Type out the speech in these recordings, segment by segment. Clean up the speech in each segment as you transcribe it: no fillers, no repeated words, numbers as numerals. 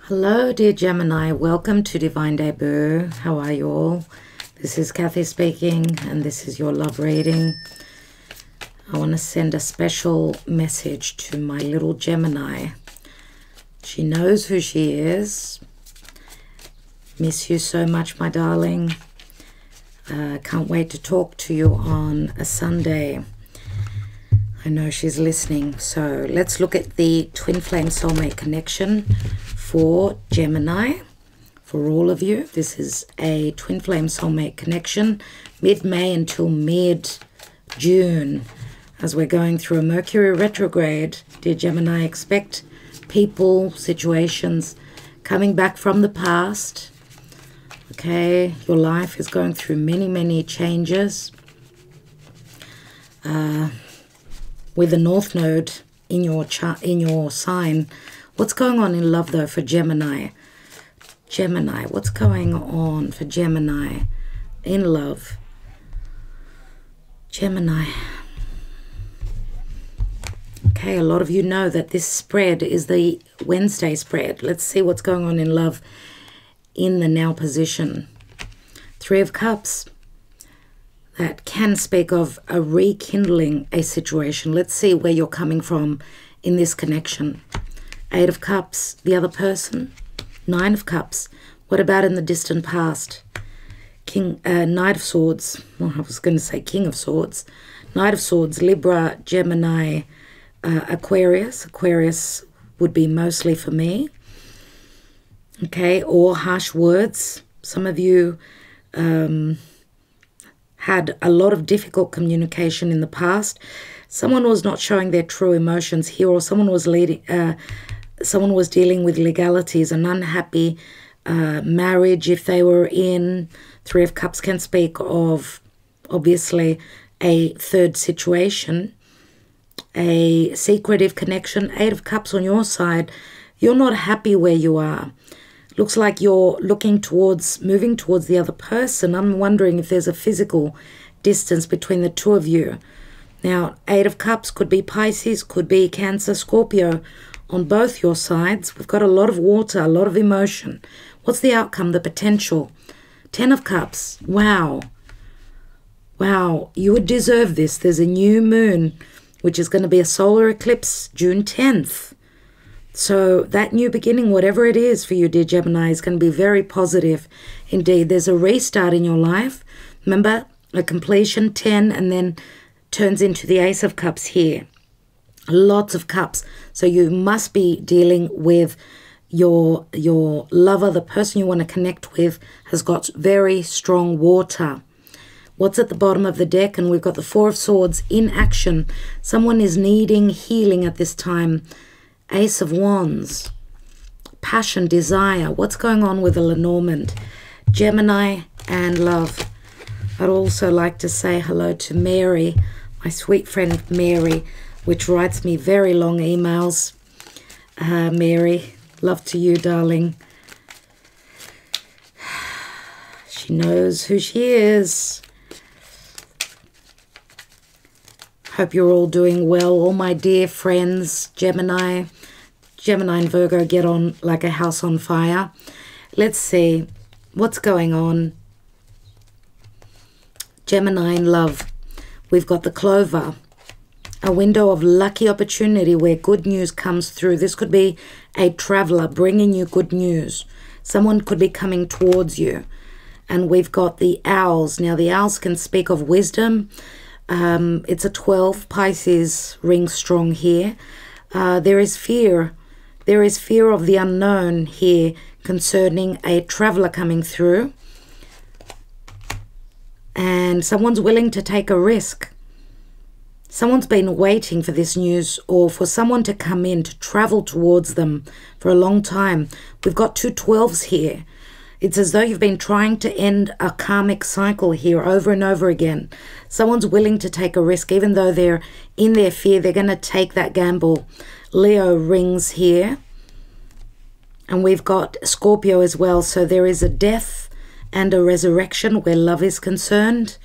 Hello, dear Gemini. Welcome to Divine Debut. How are you all? This is Kathy speaking, and this is your love reading. I want to send a special message to my little Gemini. She knows who she is. Miss you so much, my darling. Can't wait to talk to you on a Sunday. I know she's listening. So let's look at the twin flame soulmate connection for Gemini. For all of you, this is a twin flame soulmate connection, mid-May until mid-June. As we're going through a Mercury retrograde, dear Gemini, expect people, situations coming back from the past. Okay, your life is going through many, many changes. With the North Node in your sign, what's going on in love though for Gemini? Gemini, what's going on for Gemini in love? Gemini. Okay, a lot of you know that this spread is the Wednesday spread. Let's see what's going on in love in the now position. Three of Cups. That can speak of a rekindling a situation. Let's see where you're coming from in this connection. Eight of Cups, the other person. Nine of Cups. What about in the distant past? Knight of Swords. Well, I was going to say King of Swords. Knight of Swords, Libra, Gemini, Aquarius. Aquarius would be mostly for me. Okay, or harsh words. Some of you had a lot of difficult communication in the past. Someone was not showing their true emotions here, or someone was dealing with legalities, an unhappy marriage if they were in. Three of Cups can speak of, obviously, a third situation, a secretive connection. Eight of Cups on your side, you're not happy where you are. Looks like you're moving towards the other person. I'm wondering if there's a physical distance between the two of you. Now, Eight of Cups could be Pisces, could be Cancer, Scorpio. On both your sides, we've got a lot of water, a lot of emotion. What's the outcome, the potential? Ten of Cups. Wow. Wow, you would deserve this. There's a new moon, which is going to be a solar eclipse, June 10th. So that new beginning, whatever it is for you, dear Gemini, is going to be very positive indeed. There's a restart in your life. Remember, a completion, 10, and then turns into the Ace of Cups here. Lots of cups. So you must be dealing with your lover, the person you want to connect with, has got very strong water. What's at the bottom of the deck? And we've got the Four of Swords in action. Someone is needing healing at this time. Ace of Wands, passion, desire. What's going on with the Lenormand? Gemini and love. I'd also like to say hello to Mary, my sweet friend Mary, which writes me very long emails. Mary, love to you, darling. She knows who she is. Hope you're all doing well. All my dear friends, Gemini and Virgo get on like a house on fire. Let's see what's going on. Gemini in love. We've got the Clover. A window of lucky opportunity where good news comes through. This could be a traveler bringing you good news. Someone could be coming towards you. And we've got the Owls. Now, the Owls can speak of wisdom. It's a 12. Pisces rings strong here. There is fear. There is fear of the unknown here concerning a traveler coming through. And someone's willing to take a risk. Someone's been waiting for this news, or for someone to come in, to travel towards them for a long time. We've got two 12s here. It's as though you've been trying to end a karmic cycle here over and over again. Someone's willing to take a risk, even though they're in their fear, they're going to take that gamble. Leo rings here. And we've got Scorpio as well. So there is a death and a resurrection where love is concerned.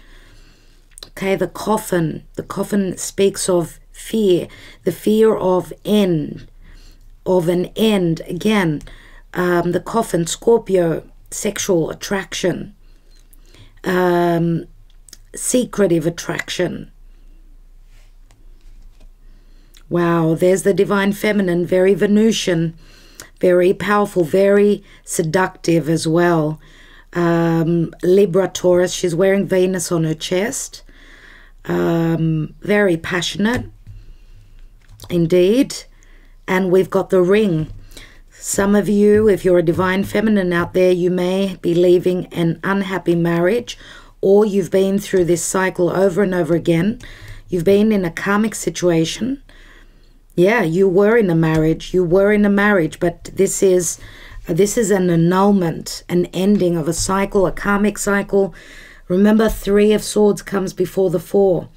Okay, the coffin. The coffin speaks of fear. The fear of end. of an end. Again, the Coffin, Scorpio, sexual attraction, secretive attraction. Wow, there's the Divine Feminine, very Venusian, very powerful, very seductive as well. Libra, Taurus, she's wearing Venus on her chest. Very passionate indeed. And we've got the Ring. Some of you, if you're a Divine Feminine out there, you may be leaving an unhappy marriage, or you've been through this cycle over and over again. You've been in a karmic situation. Yeah, you were in a marriage. You were in a marriage, but this is an annulment, an ending of a cycle, a karmic cycle. Remember, 3 of Swords comes before the 4.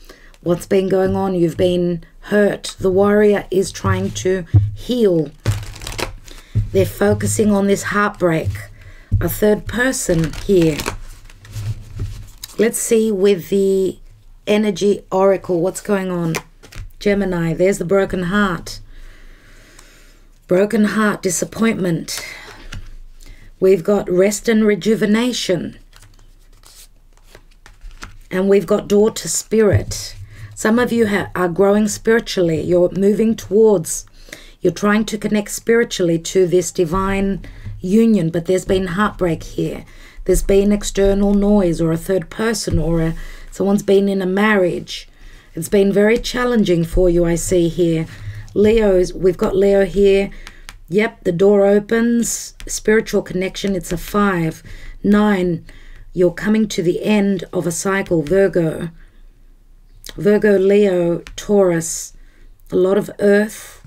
What's been going on? You've been hurt. The Warrior is trying to heal. They're focusing on this heartbreak. A third person here. Let's see with the Energy Oracle what's going on. Gemini, there's the broken heart. Broken heart, disappointment. We've got rest and rejuvenation. And we've got door to spirit. Some of you are growing spiritually. You're moving towards, you're trying to connect spiritually to this divine union, but there's been heartbreak here. There's been external noise, or a third person, or someone's been in a marriage. It's been very challenging for you, I see here. Leo's, we've got Leo here. Yep, the door opens. Spiritual connection, it's a 5. 9, you're coming to the end of a cycle. Virgo. Virgo, Leo, Taurus. A lot of earth.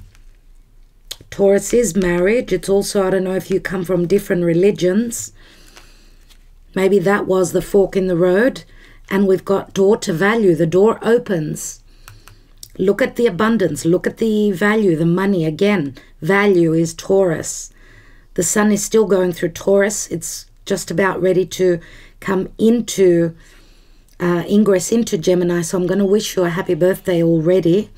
Taurus is marriage. It's also, I don't know if you come from different religions. Maybe that was the fork in the road. And we've got door to value. The door opens. Look at the abundance. Look at the value, the money. Again, value is Taurus. The sun is still going through Taurus. It's just about ready to come into, ingress into Gemini. So I'm going to wish you a happy birthday already,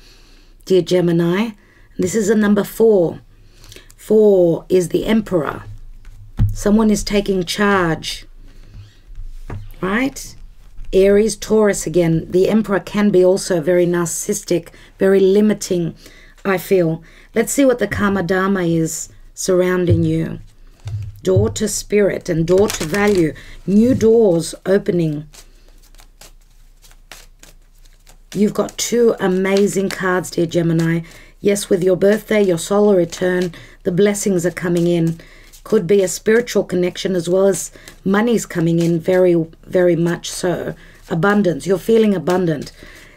dear Gemini. This is a number 4. 4 is the Emperor. Someone is taking charge, right? Aries, Taurus again. The Emperor can be also very narcissistic, very limiting, I feel. Let's see what the Karma Dharma is surrounding you. Door to spirit and door to value. New doors opening. You've got 2 amazing cards, dear Gemini. Yes, with your birthday, your solar return, the blessings are coming in. Could be a spiritual connection as well as money's coming in, very, very much so. Abundance. You're feeling abundant.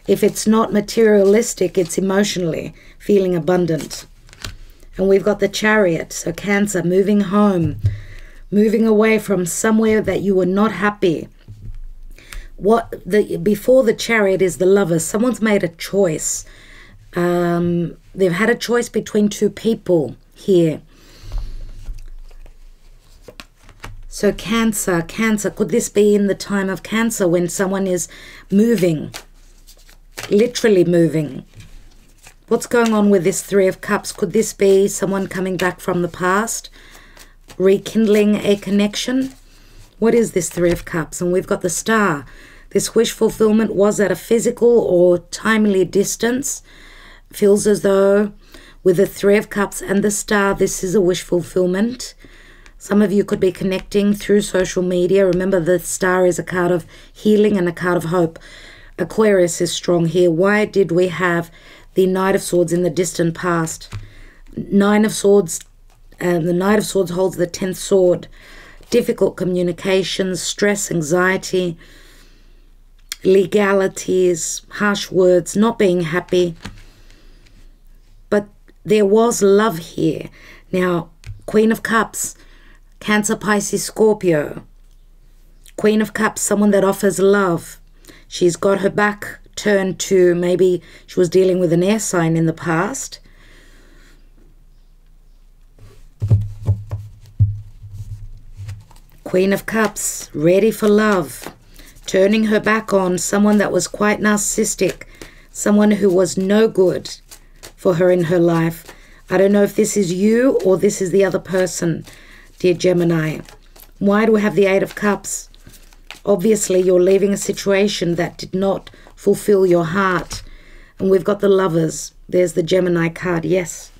If it's not materialistic, it's emotionally feeling abundant. And we've got the Chariot. So Cancer, moving home, moving away from somewhere that you were not happy. Before the Chariot is the Lovers. Someone's made a choice. They've had a choice between 2 people here. So Cancer, could this be in the time of Cancer when someone is moving, literally moving? What's going on with this 3 of Cups? Could this be someone coming back from the past, rekindling a connection? What is this 3 of Cups? And we've got the Star. This wish fulfillment was at a physical or timely distance. Feels as though with the 3 of Cups and the Star, this is a wish fulfillment. Some of you could be connecting through social media. Remember, the Star is a card of healing and a card of hope. Aquarius is strong here. Why did we have the Knight of Swords in the distant past? 9 of Swords, the Knight of Swords holds the 10th sword. Difficult communications, stress, anxiety, legalities, harsh words, not being happy. But there was love here. Now, Queen of Cups, Cancer, Pisces, Scorpio. Queen of Cups, someone that offers love. She's got her back turned to, maybe she was dealing with an air sign in the past. Queen of Cups, ready for love. Turning her back on someone that was quite narcissistic. Someone who was no good for her in her life. I don't know if this is you or this is the other person, dear Gemini. Why do we have the Eight of Cups? Obviously, you're leaving a situation that did not fulfill your heart. And we've got the Lovers. There's the Gemini card. Yes,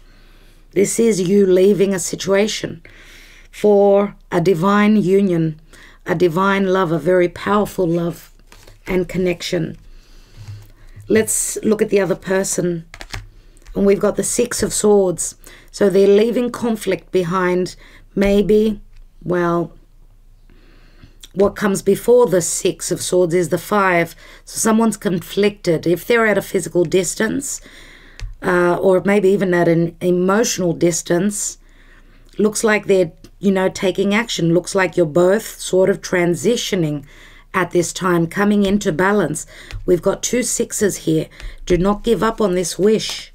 this is you leaving a situation for a divine union, a divine love, a very powerful love and connection. Let's look at the other person. And we've got the Six of Swords. So they're leaving conflict behind. Maybe, well, what comes before the Six of Swords is the Five. So someone's conflicted. If they're at a physical distance, or maybe even at an emotional distance, looks like they're, taking action. Looks like you're both sort of transitioning at this time, coming into balance. We've got two sixes here. Do not give up on this wish.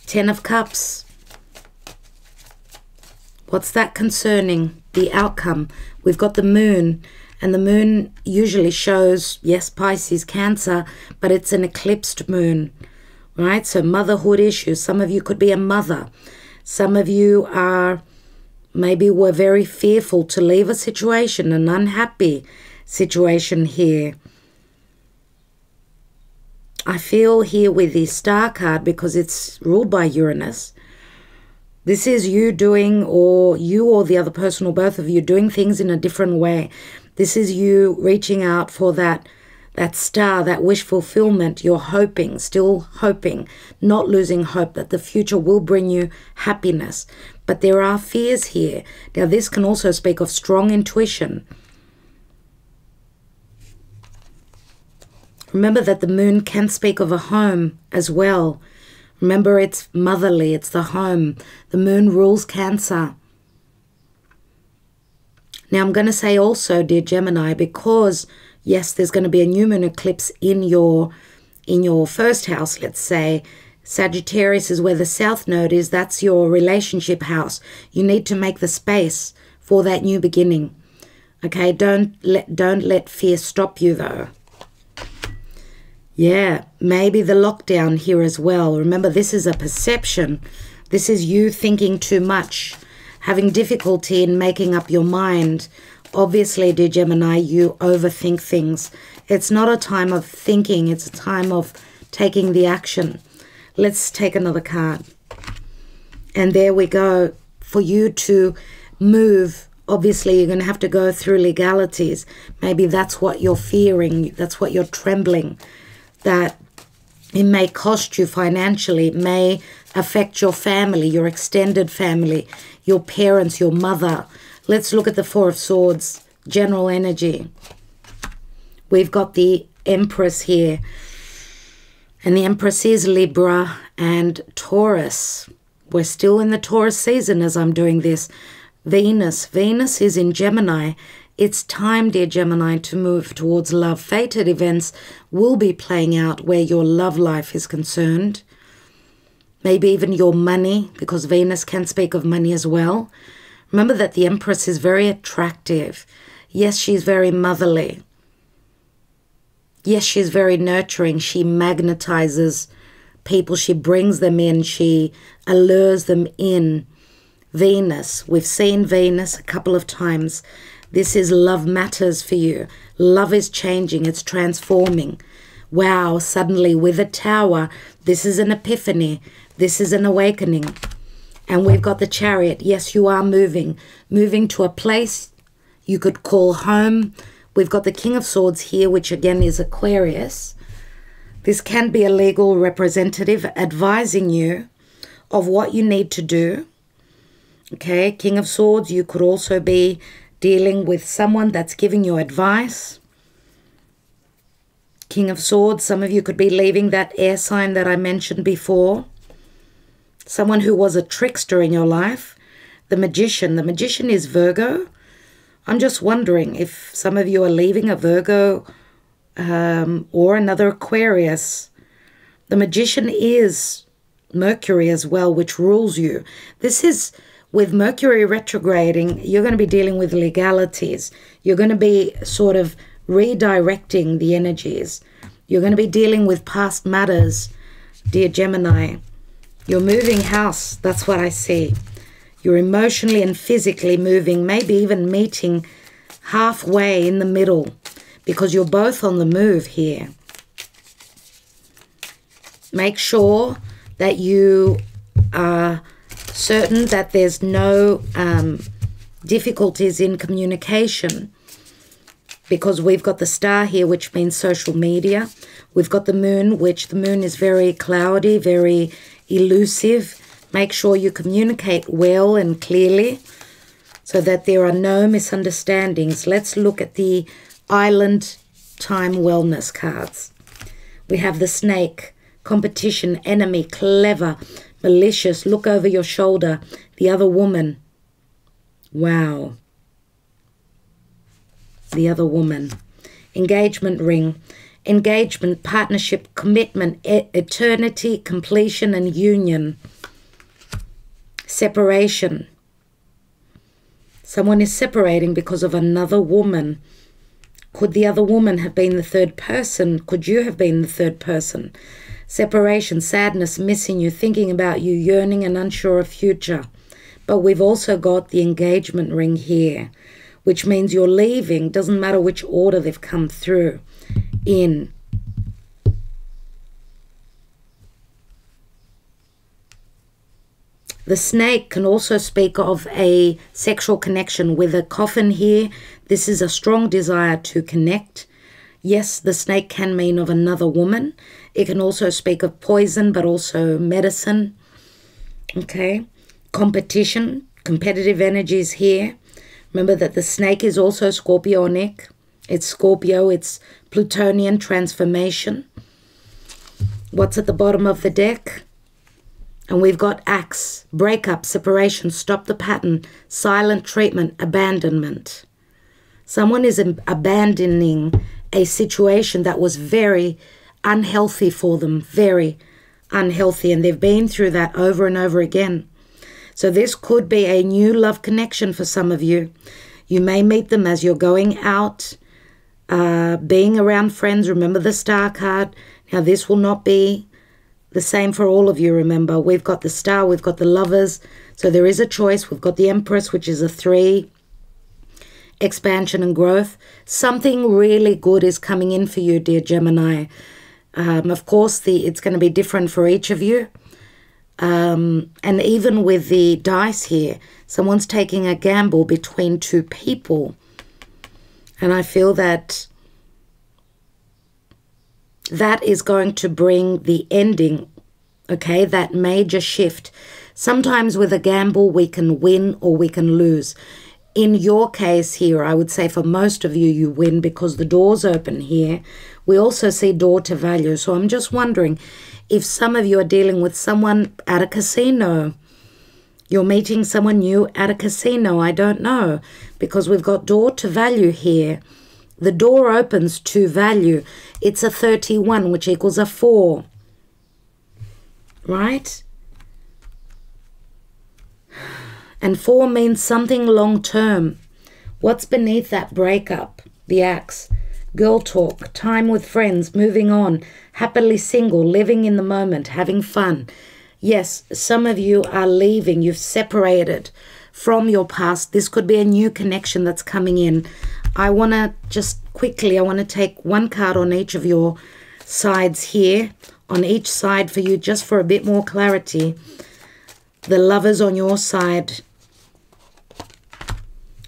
Ten of Cups. What's that concerning? The outcome. We've got the Moon, and the Moon usually shows, yes, Pisces, Cancer, but it's an eclipsed moon, right? So motherhood issues. Some of you could be a mother. Some of you were very fearful to leave a situation, an unhappy situation here. I feel here with the Star card, because it's ruled by Uranus, this is you doing, or you or the other person, or both of you doing things in a different way. This is you reaching out for that star, that wish fulfillment. You're hoping, still hoping, not losing hope that the future will bring you happiness. But there are fears here. Now, this can also speak of strong intuition. Remember that the Moon can speak of a home as well. Remember, it's motherly, it's the home. The Moon rules Cancer. Now, I'm going to say also, dear Gemini, because, yes, there's going to be a new moon eclipse in your first house, let's say. Sagittarius is where the South Node is. That's your relationship house. You need to make the space for that new beginning. Okay, don't let fear stop you, though. Yeah, maybe the lockdown here as well. Remember, this is a perception. This is you thinking too much, having difficulty in making up your mind. Obviously, dear Gemini, you overthink things. It's not a time of thinking. It's a time of taking the action. Let's take another card. And there we go. For you to move, obviously, you're going to have to go through legalities. Maybe that's what you're fearing. That's what you're trembling. That it may cost you financially, it may affect your family, your extended family, your parents, your mother. Let's look at the Four of Swords, general energy. We've got the Empress here, and the Empress is Libra and Taurus. We're still in the Taurus season as I'm doing this. Venus is in Gemini. It's time, dear Gemini, to move towards love. Fated events will be playing out where your love life is concerned. Maybe even your money, because Venus can speak of money as well. Remember that the Empress is very attractive. Yes, she's very motherly. Yes, she's very nurturing. She magnetizes people. She brings them in. She allures them in. Venus. We've seen Venus a couple of times. This is love matters for you. Love is changing. It's transforming. Wow, suddenly with a Tower, this is an epiphany. This is an awakening. And we've got the Chariot. Yes, you are moving to a place you could call home. We've got the King of Swords here, which again is Aquarius. This can be a legal representative advising you of what you need to do. Okay, King of Swords, you could also be dealing with someone that's giving you advice. King of Swords, some of you could be leaving that air sign that I mentioned before. Someone who was a trickster in your life. The Magician is Virgo. I'm just wondering if some of you are leaving a Virgo or another Aquarius. The Magician is Mercury as well, which rules you. This is, with Mercury retrograding, you're going to be dealing with legalities. You're going to be sort of redirecting the energies. You're going to be dealing with past matters dear Gemini. You're moving house. That's what I see. You're emotionally and physically moving, maybe even meeting halfway in the middle, because you're both on the move here. Make sure that you are certain that there's no difficulties in communication, because we've got the star here, which means social media. We've got the moon, which the moon is very cloudy, very elusive. Make sure you communicate well and clearly so that there are no misunderstandings. Let's look at the Island Time Wellness cards. We have the Snake, competition, enemy, clever, malicious, look over your shoulder, the other woman. Wow. The other woman. Engagement ring. Engagement, partnership, commitment, eternity, completion, and union. Separation. Someone is separating because of another woman. Could the other woman have been the third person? Could you have been the third person? Separation, sadness, missing you, thinking about you, yearning and unsure of future. But we've also got the engagement ring here, which means you're leaving. Doesn't matter which order they've come through in. The snake can also speak of a sexual connection with a coffin here. This is a strong desire to connect. Yes, the snake can mean of another woman. It can also speak of poison, but also medicine. Okay. Competition, competitive energies here. Remember that the snake is also scorpionic. It's Scorpio, it's Plutonian transformation. What's at the bottom of the deck? And we've got axe, breakup, separation, stop the pattern, silent treatment, abandonment. Someone is abandoning a situation that was very unhealthy for them, very unhealthy, and they've been through that over and over again. So this could be a new love connection for some of you. You may meet them as you're going out, being around friends. Remember the star card. Now this will not be the same for all of you, remember. We've got the star, we've got the lovers. So there is a choice. We've got the Empress, which is a 3. Expansion and growth. Something really good is coming in for you, dear Gemini. Of course, it's going to be different for each of you. And even with the dice here, someone's taking a gamble between 2 people. And I feel that that is going to bring the ending, okay, that major shift. Sometimes with a gamble, we can win or we can lose. In your case here, I would say for most of you, you win because the door's open here. We also see door to value. So I'm just wondering if some of you are dealing with someone at a casino. You're meeting someone new at a casino. I don't know, because we've got door to value here. The door opens to value. It's a 31, which equals a 4. Right? And 4 means something long-term. What's beneath that breakup? The axe. Girl talk, time with friends, moving on, happily single, living in the moment, having fun. Yes, some of you are leaving. You've separated from your past. This could be a new connection that's coming in. I want to just quickly, I want to take one card on each of your sides here, on each side for you, just for a bit more clarity. The lovers on your side.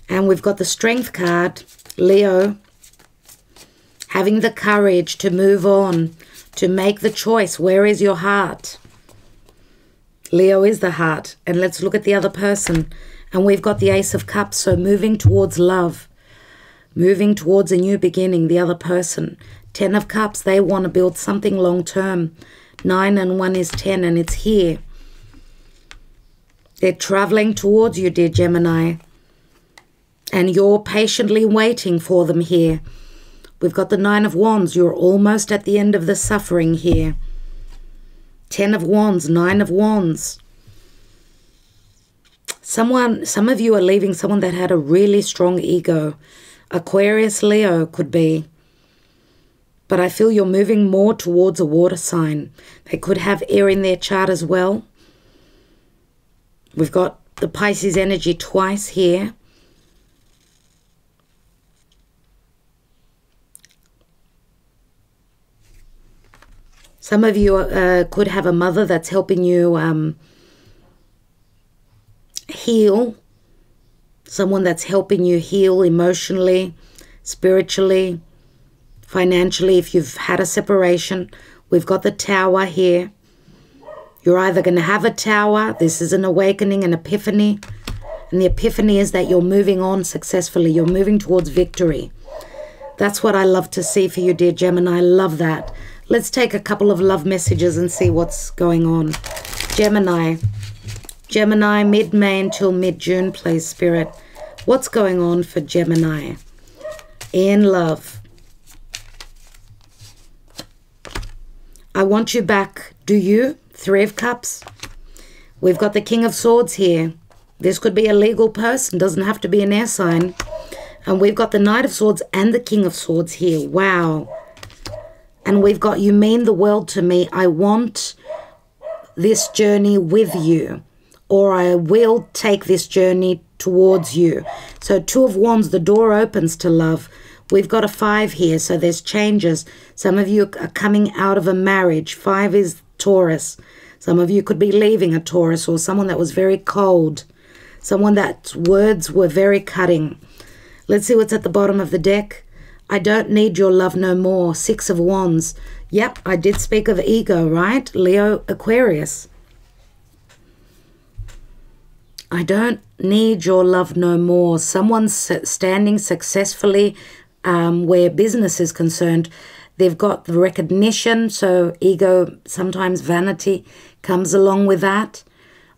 And we've got the strength card, Leo, having the courage to move on, to make the choice. Where is your heart? Leo is the heart. And let's look at the other person. And we've got the Ace of Cups, so moving towards love. Moving towards a new beginning, the other person. 10 of Cups, they want to build something long-term. 9 and 1 is 10, and it's here. They're traveling towards you, dear Gemini. And you're patiently waiting for them here. We've got the 9 of Wands. You're almost at the end of the suffering here. 10 of Wands, 9 of Wands. Some of you are leaving someone that had a really strong ego. Aquarius, Leo could be. But I feel you're moving more towards a water sign. They could have air in their chart as well. We've got the Pisces energy twice here. Some of you could have a mother that's helping you heal. Someone that's helping you heal emotionally, spiritually, financially. If you've had a separation, we've got the Tower here. You're either going to have a Tower. This is an awakening, an epiphany. And the epiphany is that you're moving on successfully. You're moving towards victory. That's what I love to see for you, dear Gemini. I love that. Let's take a couple of love messages and see what's going on. Gemini. Gemini, mid-May until mid-June, please, Spirit. What's going on for Gemini in love? I want you back. Do you? Three of Cups. We've got the King of Swords here. This could be a legal person. Doesn't have to be an air sign. And we've got the Knight of Swords and the King of Swords here. Wow. And we've got, you mean the world to me. I want this journey with you. Or I will take this journey towards you. So Two of Wands, the door opens to love. We've got a 5 here, so there's changes. Some of you are coming out of a marriage. 5 is Taurus. Some of you could be leaving a Taurus or someone that was very cold. Someone that words were very cutting. Let's see what's at the bottom of the deck. I don't need your love no more. 6 of Wands. Yep, I did speak of ego, right? Leo, Aquarius. I don't need your love no more. Someone's standing successfully where business is concerned. They've got the recognition, so ego, sometimes vanity comes along with that.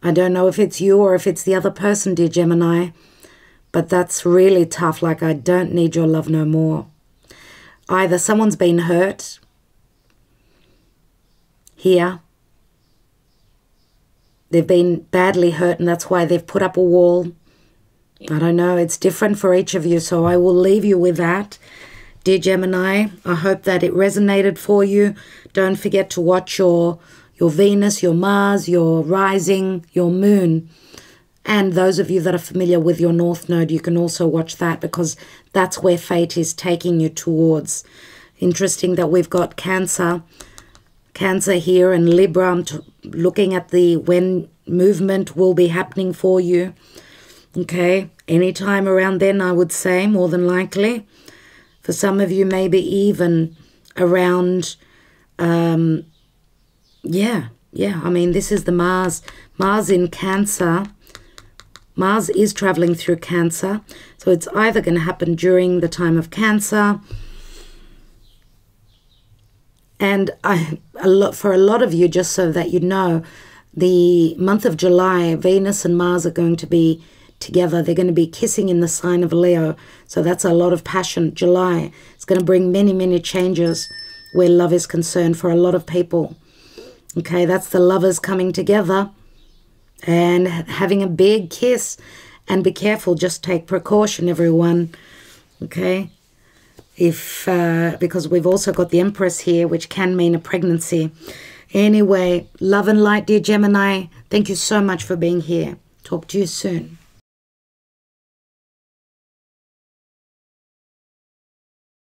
I don't know if it's you or if it's the other person, dear Gemini, but that's really tough. Like, I don't need your love no more. Either someone's been hurt here. They've been badly hurt and that's why they've put up a wall. I don't know. It's different for each of you, so I will leave you with that. Dear Gemini, I hope that it resonated for you. Don't forget to watch your Venus, your Mars, your rising, your moon. And those of you that are familiar with your North Node, you can also watch that because that's where fate is taking you towards. Interesting that we've got Cancer here and Libra. I'm looking at the when movement will be happening for you. Okay, anytime around then, I would say, more than likely. For some of you, maybe even around, yeah. I mean, this is the Mars in Cancer. Mars is traveling through Cancer. So it's either going to happen during the time of Cancer. And for a lot of you, just so that you know, the month of July, Venus and Mars are going to be together. They're going to be kissing in the sign of Leo. So that's a lot of passion. July, it's going to bring many, many changes where love is concerned for a lot of people. Okay, that's the lovers coming together and having a big kiss. And be careful, just take precaution, everyone. Okay, because we've also got the Empress here, which can mean a pregnancy. Anyway, love and light, dear Gemini. Thank you so much for being here. Talk to you soon.